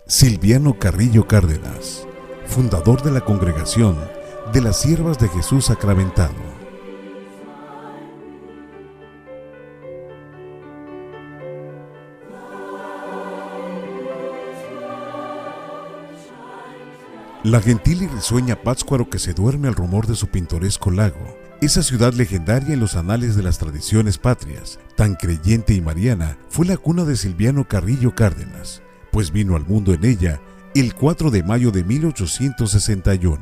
Silviano Carrillo Cárdenas, fundador de la Congregación de las Siervas de Jesús Sacramentado. La gentil y risueña Pátzcuaro que se duerme al rumor de su pintoresco lago, esa ciudad legendaria en los anales de las tradiciones patrias, tan creyente y mariana, fue la cuna de Silviano Carrillo Cárdenas, pues vino al mundo en ella el 4 de mayo de 1861.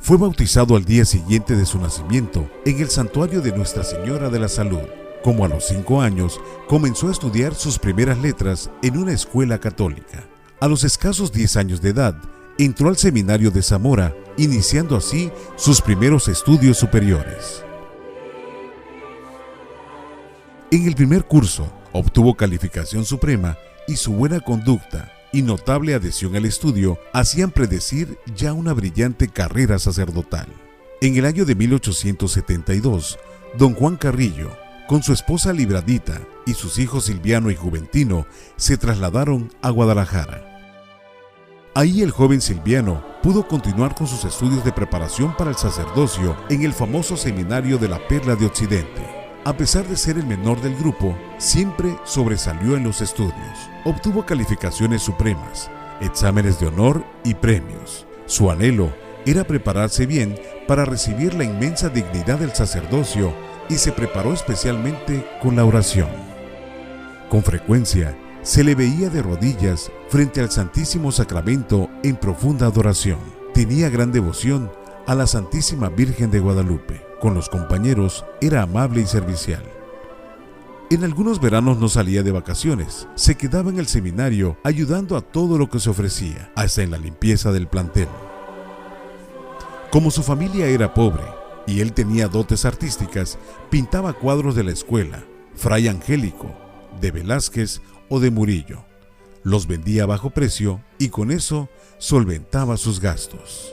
Fue bautizado al día siguiente de su nacimiento en el santuario de Nuestra Señora de la Salud. Como a los 5 años, comenzó a estudiar sus primeras letras en una escuela católica. A los escasos 10 años de edad, entró al seminario de Zamora, iniciando así sus primeros estudios superiores. En el primer curso, obtuvo calificación suprema y su buena conducta y notable adhesión al estudio hacían predecir ya una brillante carrera sacerdotal. En el año de 1872, don Juan Carrillo, con su esposa Libradita y sus hijos Silviano y Juventino, se trasladaron a Guadalajara. Ahí el joven Silviano pudo continuar con sus estudios de preparación para el sacerdocio en el famoso seminario de la Perla de Occidente. A pesar de ser el menor del grupo, siempre sobresalió en los estudios. Obtuvo calificaciones supremas, exámenes de honor y premios. Su anhelo era prepararse bien para recibir la inmensa dignidad del sacerdocio y se preparó especialmente con la oración. Con frecuencia, se le veía de rodillas frente al Santísimo Sacramento en profunda adoración. Tenía gran devoción a la Santísima Virgen de Guadalupe. Con los compañeros era amable y servicial. En algunos veranos no salía de vacaciones, se quedaba en el seminario ayudando a todo lo que se ofrecía, hasta en la limpieza del plantel. Como su familia era pobre y él tenía dotes artísticas, pintaba cuadros de la escuela, Fray Angélico, de Velázquez o de Murillo. Los vendía a bajo precio y con eso solventaba sus gastos.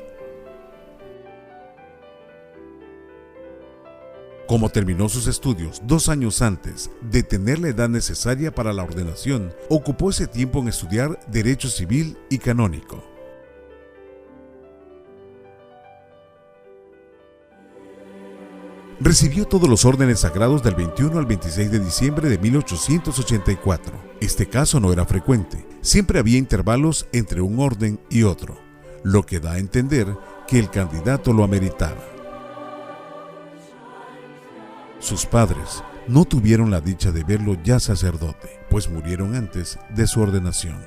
Como terminó sus estudios 2 años antes de tener la edad necesaria para la ordenación, ocupó ese tiempo en estudiar Derecho Civil y Canónico. Recibió todos los órdenes sagrados del 21 al 26 de diciembre de 1884. Este caso no era frecuente, siempre había intervalos entre un orden y otro, lo que da a entender que el candidato lo ameritaba. Sus padres no tuvieron la dicha de verlo ya sacerdote, pues murieron antes de su ordenación.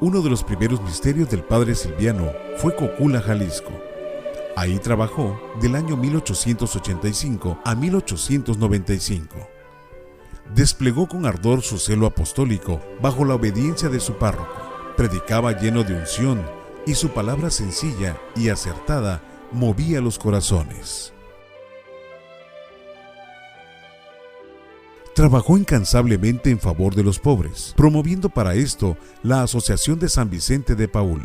Uno de los primeros misterios del padre Silviano fue Cocula, Jalisco. Ahí trabajó del año 1885 a 1895. Desplegó con ardor su celo apostólico bajo la obediencia de su párroco. Predicaba lleno de unción y su palabra sencilla y acertada movía los corazones. Trabajó incansablemente en favor de los pobres, promoviendo para esto la Asociación de San Vicente de Paúl.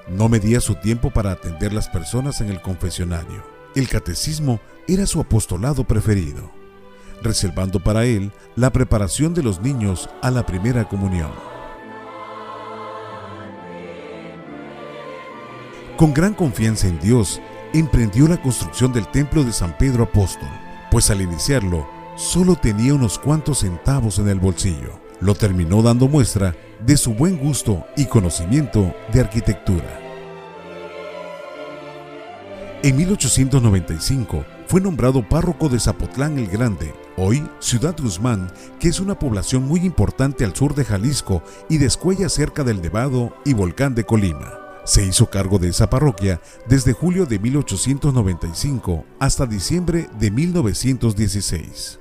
No medía su tiempo para atender las personas en el confesionario. El catecismo era su apostolado preferido, reservando para él la preparación de los niños a la primera comunión. Con gran confianza en Dios, emprendió la construcción del templo de San Pedro Apóstol, pues al iniciarlo, solo tenía unos cuantos centavos en el bolsillo. Lo terminó dando muestra de su buen gusto y conocimiento de arquitectura. En 1895 fue nombrado párroco de Zapotlán el Grande, hoy Ciudad Guzmán, que es una población muy importante al sur de Jalisco y descuella cerca del Nevado y Volcán de Colima. Se hizo cargo de esa parroquia desde julio de 1895 hasta diciembre de 1916.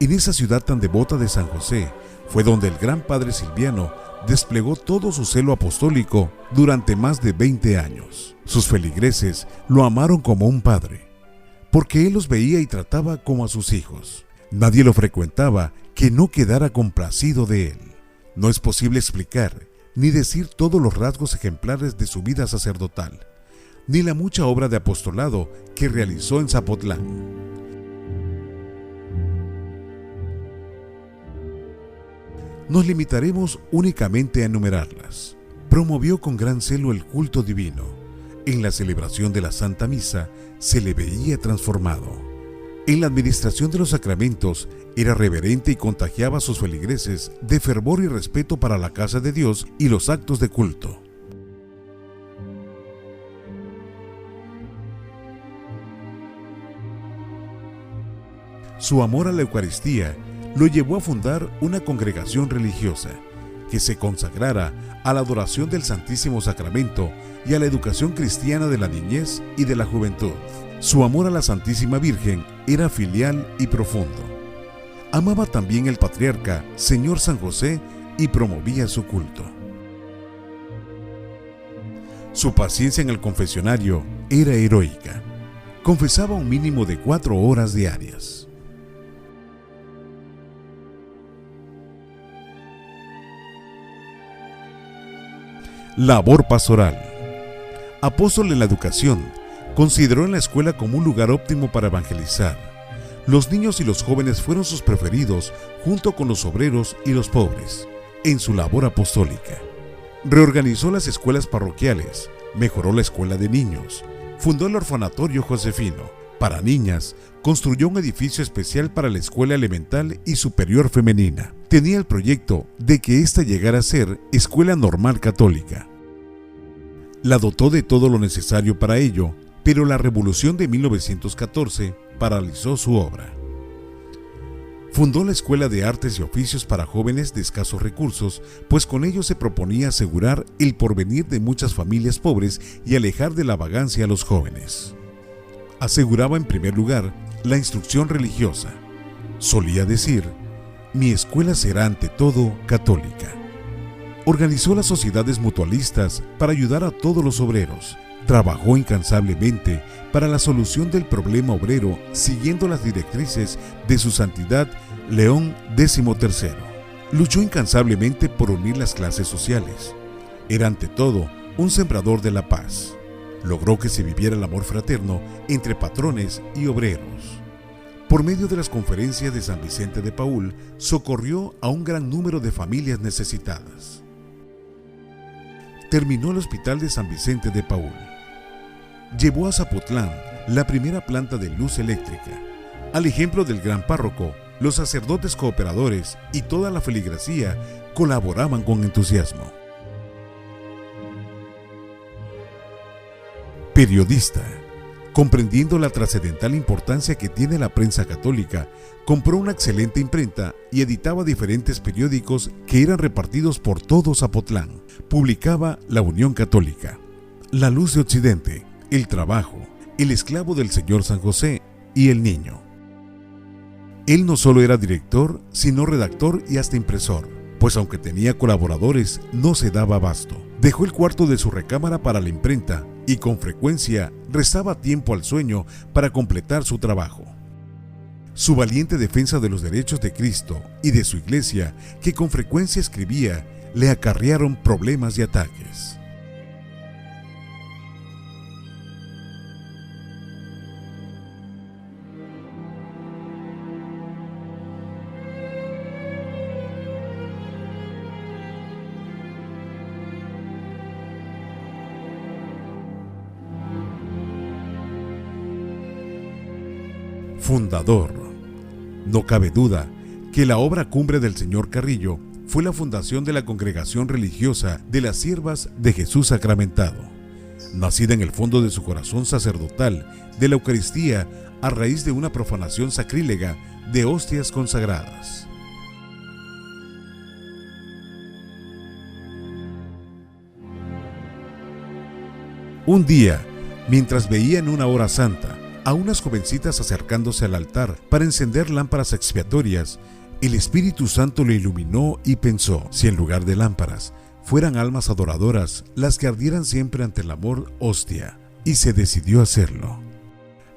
En esa ciudad tan devota de San José fue donde el gran padre Silviano desplegó todo su celo apostólico durante más de 20 años. Sus feligreses lo amaron como un padre, porque él los veía y trataba como a sus hijos. Nadie lo frecuentaba que no quedara complacido de él. No es posible explicar ni decir todos los rasgos ejemplares de su vida sacerdotal, ni la mucha obra de apostolado que realizó en Zapotlán. Nos limitaremos únicamente a enumerarlas. Promovió con gran celo el culto divino. En la celebración de la Santa Misa se le veía transformado. En la administración de los sacramentos era reverente y contagiaba a sus feligreses de fervor y respeto para la casa de Dios y los actos de culto. Su amor a la Eucaristía lo llevó a fundar una congregación religiosa que se consagrara a la adoración del Santísimo Sacramento y a la educación cristiana de la niñez y de la juventud. Su amor a la Santísima Virgen era filial y profundo. Amaba también el patriarca, Señor San José, y promovía su culto. Su paciencia en el confesionario era heroica. Confesaba un mínimo de 4 horas diarias. Labor pastoral. Apóstol en la educación, consideró en la escuela como un lugar óptimo para evangelizar. Los niños y los jóvenes fueron sus preferidos, junto con los obreros y los pobres, en su labor apostólica. Reorganizó las escuelas parroquiales, mejoró la escuela de niños, fundó el orfanatorio josefino. Para niñas, construyó un edificio especial para la escuela elemental y superior femenina. Tenía el proyecto de que ésta llegara a ser escuela normal católica. La dotó de todo lo necesario para ello, pero la Revolución de 1914 paralizó su obra. Fundó la Escuela de Artes y Oficios para jóvenes de escasos recursos, pues con ello se proponía asegurar el porvenir de muchas familias pobres y alejar de la vagancia a los jóvenes. Aseguraba en primer lugar la instrucción religiosa. Solía decir: mi escuela será ante todo católica. Organizó las sociedades mutualistas para ayudar a todos los obreros. Trabajó incansablemente para la solución del problema obrero, siguiendo las directrices de su santidad León XIII. Luchó incansablemente por unir las clases sociales. Era ante todo un sembrador de la paz. Logró que se viviera el amor fraterno entre patrones y obreros. Por medio de las conferencias de San Vicente de Paúl, socorrió a un gran número de familias necesitadas. Terminó el Hospital de San Vicente de Paúl. Llevó a Zapotlán la primera planta de luz eléctrica. Al ejemplo del gran párroco, los sacerdotes cooperadores y toda la feligresía colaboraban con entusiasmo. Periodista. Comprendiendo la trascendental importancia que tiene la prensa católica, compró una excelente imprenta y editaba diferentes periódicos que eran repartidos por todo Zapotlán. Publicaba La Unión Católica, La Luz de Occidente, El Trabajo, El Esclavo del Señor San José y El Niño. Él no solo era director, sino redactor y hasta impresor, pues aunque tenía colaboradores, no se daba abasto. Dejó el cuarto de su recámara para la imprenta y con frecuencia restaba tiempo al sueño para completar su trabajo. Su valiente defensa de los derechos de Cristo y de su iglesia, que con frecuencia escribía, le acarrearon problemas y ataques. Fundador. No cabe duda que la obra cumbre del Sr. Carrillo fue la fundación de la Congregación Religiosa de las Siervas de Jesús Sacramentado, nacida en el fondo de su corazón sacerdotal de la Eucaristía a raíz de una profanación sacrílega de hostias consagradas. Un día, mientras veía en una hora santa a unas jovencitas acercándose al altar para encender lámparas expiatorias, el Espíritu Santo le iluminó y pensó: si en lugar de lámparas fueran almas adoradoras las que ardieran siempre ante el amor hostia, y se decidió a hacerlo.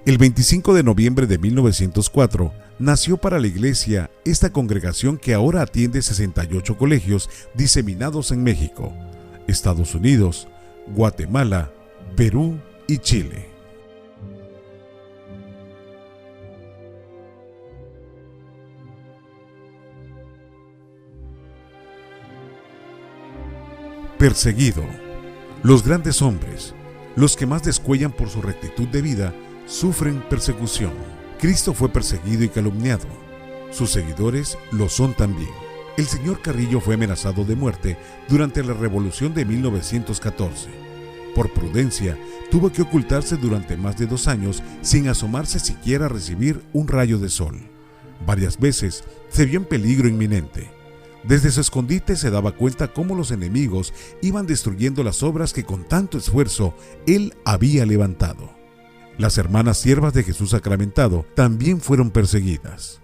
El 25 de noviembre de 1904 nació para la iglesia esta congregación que ahora atiende 68 colegios diseminados en México, Estados Unidos, Guatemala, Perú y Chile. Perseguido. Los grandes hombres, los que más descuellan por su rectitud de vida, sufren persecución. Cristo fue perseguido y calumniado. Sus seguidores lo son también. El señor Carrillo fue amenazado de muerte durante la Revolución de 1914. Por prudencia, tuvo que ocultarse durante más de 2 años sin asomarse siquiera a recibir un rayo de sol. Varias veces se vio en peligro inminente. Desde su escondite se daba cuenta cómo los enemigos iban destruyendo las obras que con tanto esfuerzo él había levantado. Las hermanas siervas de Jesús sacramentado también fueron perseguidas.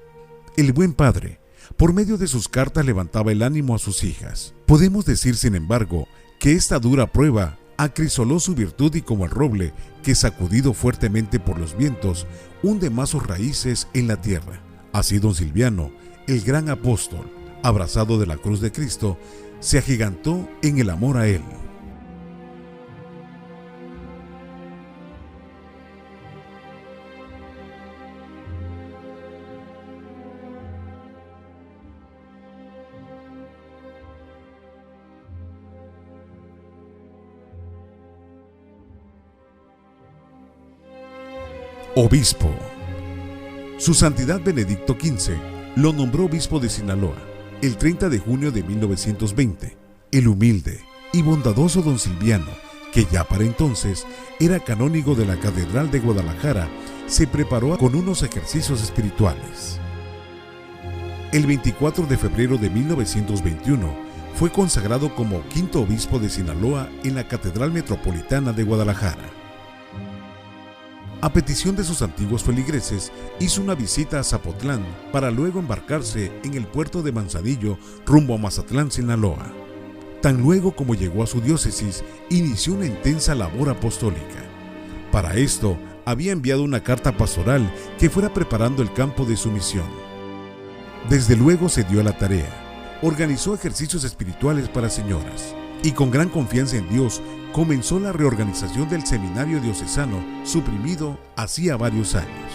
El buen padre, por medio de sus cartas, levantaba el ánimo a sus hijas. Podemos decir, sin embargo, que esta dura prueba acrisoló su virtud y como el roble que, sacudido fuertemente por los vientos, hunde más sus raíces en la tierra. Así don Silviano, el gran apóstol, abrazado de la cruz de Cristo, se agigantó en el amor a Él. Obispo. Su Santidad Benedicto XV lo nombró obispo de Sinaloa el 30 de junio de 1920. El humilde y bondadoso don Silviano, que ya para entonces era canónigo de la Catedral de Guadalajara, se preparó con unos ejercicios espirituales. El 24 de febrero de 1921 fue consagrado como quinto obispo de Sinaloa en la Catedral Metropolitana de Guadalajara. A petición de sus antiguos feligreses, hizo una visita a Zapotlán para luego embarcarse en el puerto de Manzanillo rumbo a Mazatlán, Sinaloa. Tan luego como llegó a su diócesis, inició una intensa labor apostólica. Para esto, había enviado una carta pastoral que fuera preparando el campo de su misión. Desde luego se dio a la tarea. Organizó ejercicios espirituales para señoras y con gran confianza en Dios comenzó la reorganización del seminario diocesano suprimido hacía varios años.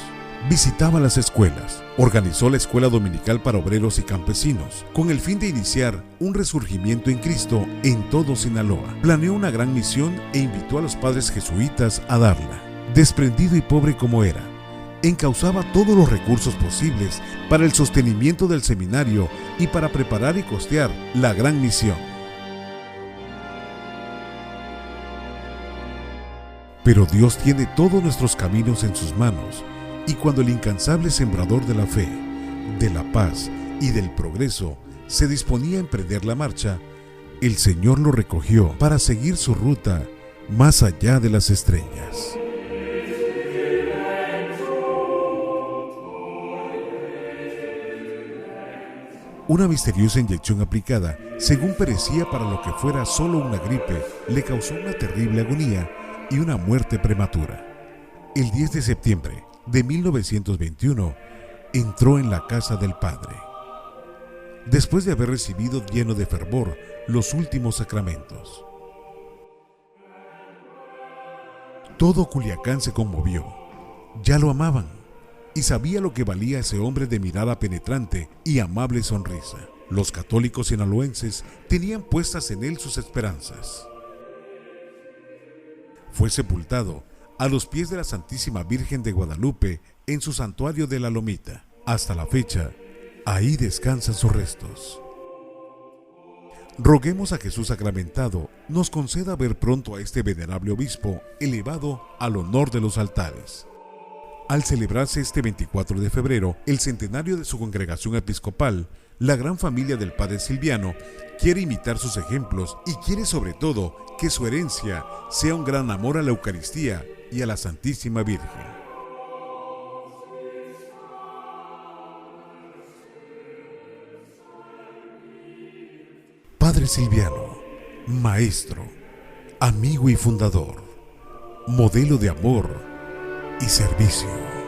Visitaba las escuelas, organizó la escuela dominical para obreros y campesinos, con el fin de iniciar un resurgimiento en Cristo en todo Sinaloa. Planeó una gran misión e invitó a los padres jesuitas a darla. Desprendido y pobre como era, encauzaba todos los recursos posibles para el sostenimiento del seminario y para preparar y costear la gran misión. Pero Dios tiene todos nuestros caminos en sus manos, y cuando el incansable sembrador de la fe, de la paz y del progreso se disponía a emprender la marcha, el Señor lo recogió para seguir su ruta más allá de las estrellas. Una misteriosa inyección aplicada, según perecía para lo que fuera solo una gripe, le causó una terrible agonía y una muerte prematura. El 10 de septiembre de 1921 entró en la casa del Padre, después de haber recibido lleno de fervor los últimos sacramentos. Todo Culiacán se conmovió. Ya lo amaban y sabía lo que valía ese hombre de mirada penetrante y amable sonrisa. Los católicos sinaloenses tenían puestas en él sus esperanzas. Fue sepultado a los pies de la Santísima Virgen de Guadalupe en su santuario de la Lomita. Hasta la fecha, ahí descansan sus restos. Roguemos a Jesús sacramentado nos conceda ver pronto a este venerable obispo elevado al honor de los altares. Al celebrarse este 24 de febrero el centenario de su congregación episcopal, la gran familia del Padre Silviano quiere imitar sus ejemplos y quiere sobre todo que su herencia sea un gran amor a la Eucaristía y a la Santísima Virgen. Padre Silviano, maestro, amigo y fundador, modelo de amor y servicio.